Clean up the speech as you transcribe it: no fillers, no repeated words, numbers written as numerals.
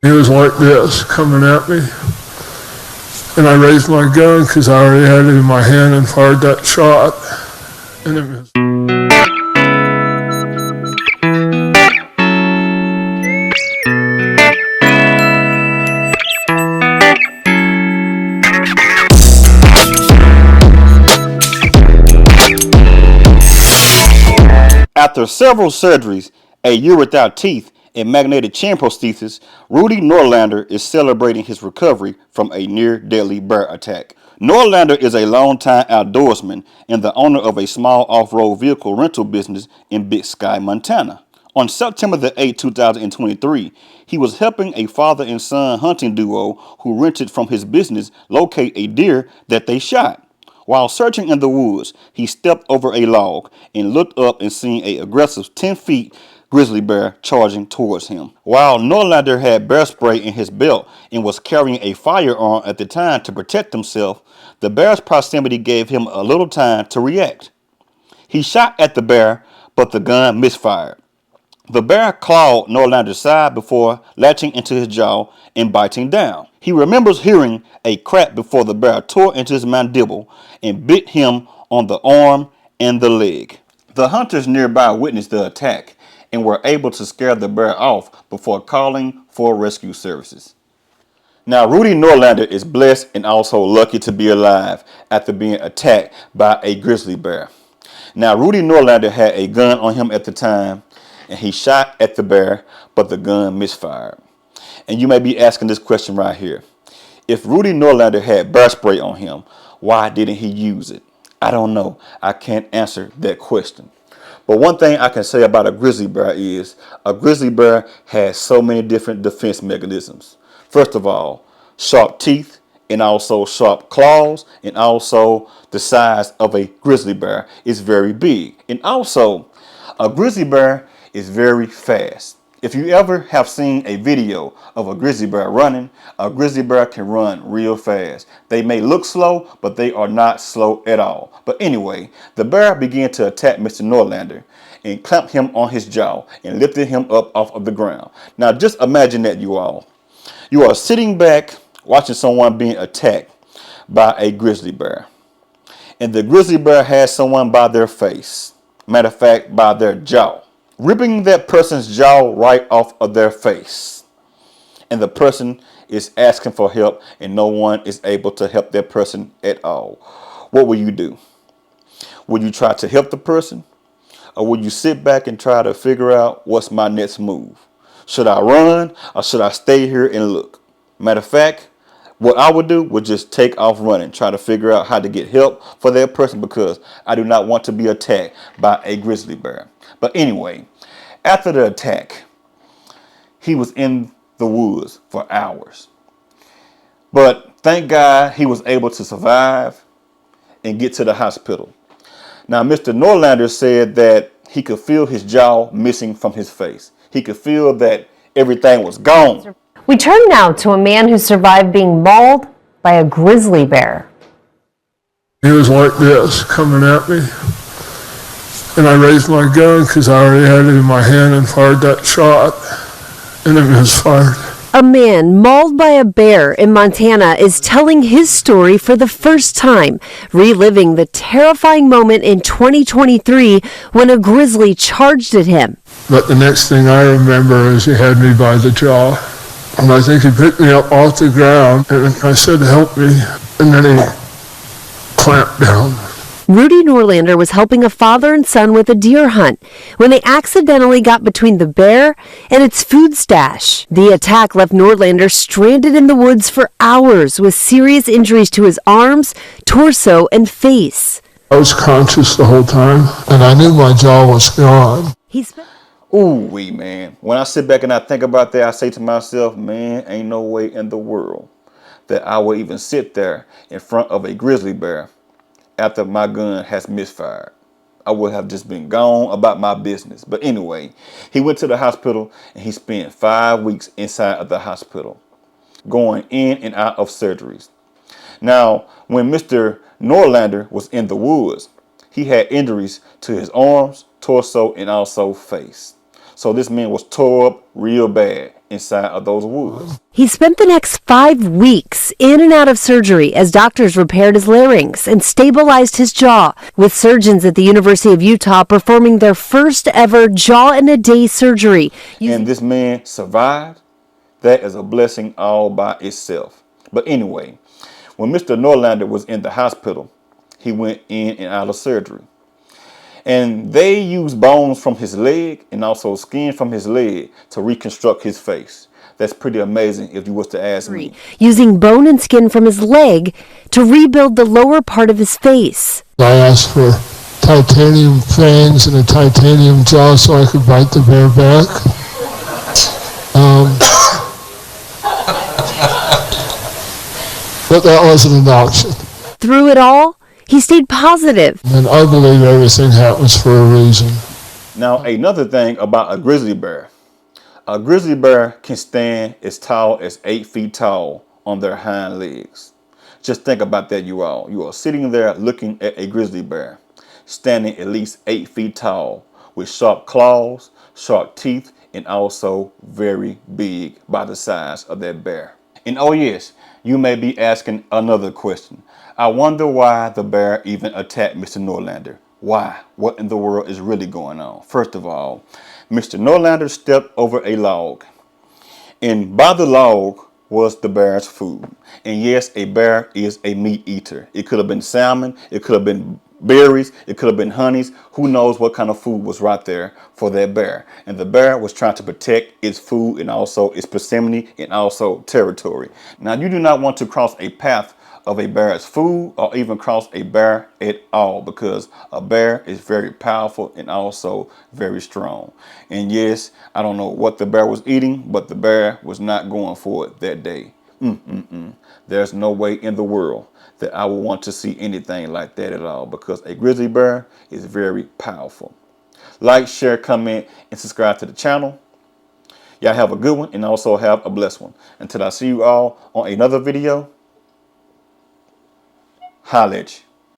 He was like this, coming at me. And I raised my gun because I already had it in my hand and fired that shot. And it missed. After several surgeries, a year without teeth, and magnetic chin prosthesis, Rudy Noorlander is celebrating his recovery from a near-deadly bear attack. Noorlander is a longtime outdoorsman and the owner of a small off-road vehicle rental business in Big Sky, Montana. On September the 8th, 2023, he was helping a father and son hunting duo who rented from his business locate a deer that they shot. While searching in the woods, he stepped over a log and looked up and seen an aggressive 10 feet grizzly bear charging towards him. While Noorlander had bear spray in his belt and was carrying a firearm at the time to protect himself, the bear's proximity gave him a little time to react. He shot at the bear, but the gun misfired. The bear clawed Noorlander's side before latching into his jaw and biting down. He remembers hearing a crack before the bear tore into his mandible and bit him on the arm and the leg. The hunters nearby witnessed the attack and were able to scare the bear off before calling for rescue services. Now, Rudy Noorlander is blessed and also lucky to be alive after being attacked by a grizzly bear. Now, Rudy Noorlander had a gun on him at the time, and he shot at the bear, but the gun misfired. And you may be asking this question right here. If Rudy Noorlander had bear spray on him, why didn't he use it? I don't know. I can't answer that question. But one thing I can say about a grizzly bear is a grizzly bear has so many different defense mechanisms. First of all, sharp teeth and also sharp claws, and also the size of a grizzly bear is very big. And also, a grizzly bear is very fast. If you ever have seen a video of a grizzly bear running, a grizzly bear can run real fast. They may look slow, but they are not slow at all. But anyway, the bear began to attack Mr. Noorlander and clamped him on his jaw and lifted him up off of the ground. Now just imagine that, you all. You are sitting back watching someone being attacked by a grizzly bear. And the grizzly bear has someone by their face. Matter of fact, by their jaw. Ripping that person's jaw right off of their face. And the person is asking for help and no one is able to help that person at all. What will you do? Will you try to help the person? Or will you sit back and try to figure out what's my next move? Should I run or should I stay here and look? Matter of fact, what I would do would just take off running, try to figure out how to get help for that person because I do not want to be attacked by a grizzly bear. But anyway, after the attack, he was in the woods for hours. But thank God he was able to survive and get to the hospital. Now, Mr. Noorlander said that he could feel his jaw missing from his face. He could feel that everything was gone. We turn now to a man who survived being mauled by a grizzly bear. He was like this, coming at me. And I raised my gun because I already had it in my hand and fired that shot. And it misfired. A man mauled by a bear in Montana is telling his story for the first time, reliving the terrifying moment in 2023 when a grizzly charged at him. But the next thing I remember is he had me by the jaw. And I think he picked me up off the ground and I said, "Help me." And then he clamped down. Rudy Noorlander was helping a father and son with a deer hunt when they accidentally got between the bear and its food stash. The attack left Noorlander stranded in the woods for hours with serious injuries to his arms, torso, and face. I was conscious the whole time and I knew my jaw was gone. Ooh-wee, man. When I sit back and I think about that, I say to myself, man, ain't no way in the world that I would even sit there in front of a grizzly bear after my gun has misfired. I would have just been gone about my business. But anyway, he went to the hospital and he spent 5 weeks inside of the hospital, going in and out of surgeries. Now, when Mr. Noorlander was in the woods, he had injuries to his arms, torso, and also face. So this man was tore up real bad inside of those woods. He spent the next 5 weeks in and out of surgery as doctors repaired his larynx and stabilized his jaw, with surgeons at the University of Utah performing their first ever jaw-in-a-day surgery. And this man survived. That is a blessing all by itself. But anyway, when Mr. Noorlander was in the hospital, he went in and out of surgery. And they used bones from his leg and also skin from his leg to reconstruct his face. That's pretty amazing if you was to ask me. Using bone and skin from his leg to rebuild the lower part of his face. I asked for titanium fangs and a titanium jaw so I could bite the bear back. But that wasn't an option. Through it all, he stayed positive. And I believe everything happens for a reason. Now, another thing about a grizzly bear. A grizzly bear can stand as tall as 8 feet tall on their hind legs. Just think about that, you all. You are sitting there looking at a grizzly bear, standing at least 8 feet tall, with sharp claws, sharp teeth, and also very big by the size of that bear. And oh yes, you may be asking another question. I wonder why the bear even attacked Mr. Noorlander. Why? What in the world is really going on? First of all, Mr. Noorlander stepped over a log, and by the log was the bear's food. And yes, a bear is a meat eater. It could have been salmon, it could have been berries, it could have been honeys. Who knows what kind of food was right there for that bear. And the bear was trying to protect its food and also its proximity and also territory. Now, you do not want to cross a path of a bear's food or even cross a bear at all, because a bear is very powerful and also very strong. And yes, I don't know what the bear was eating, but the bear was not going for it that day. There's no way in the world that I would want to see anything like that at all, because a grizzly bear is very powerful. Like, share, comment, and subscribe to the channel. Y'all have a good one and also have a blessed one. Until I see you all on another video, holla at you.